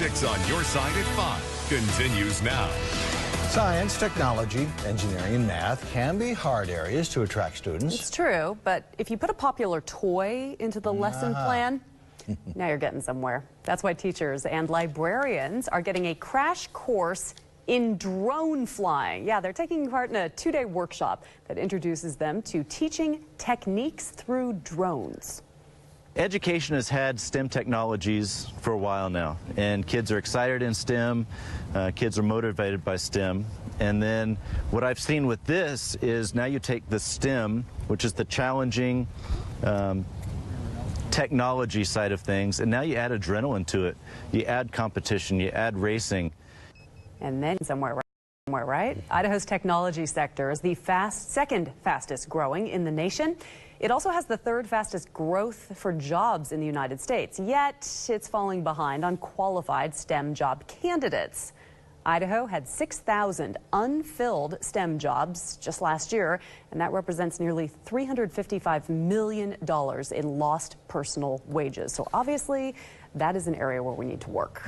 6 on your side at 5 continues now. Science, technology, engineering, and math can be hard areas to attract students. It's true, but if you put a popular toy into the lesson plan, now you're getting somewhere. That's why teachers and librarians are getting a crash course in drone flying. Yeah, they're taking part in a 2-day workshop that introduces them to teaching techniques through drones. Education has had STEM technologies for a while now, and kids are excited in STEM, kids are motivated by STEM, and then what I've seen with this is now you take the STEM, which is the challenging technology side of things, and now you add adrenaline to it. You add competition, you add racing. And then somewhere, right? Idaho's technology sector is the second fastest growing in the nation. It also has the 3rd fastest growth for jobs in the United States, yet it's falling behind on qualified STEM job candidates. Idaho had 6,000 unfilled STEM jobs just last year, and that represents nearly $355 million in lost personal wages. So obviously, that is an area where we need to work.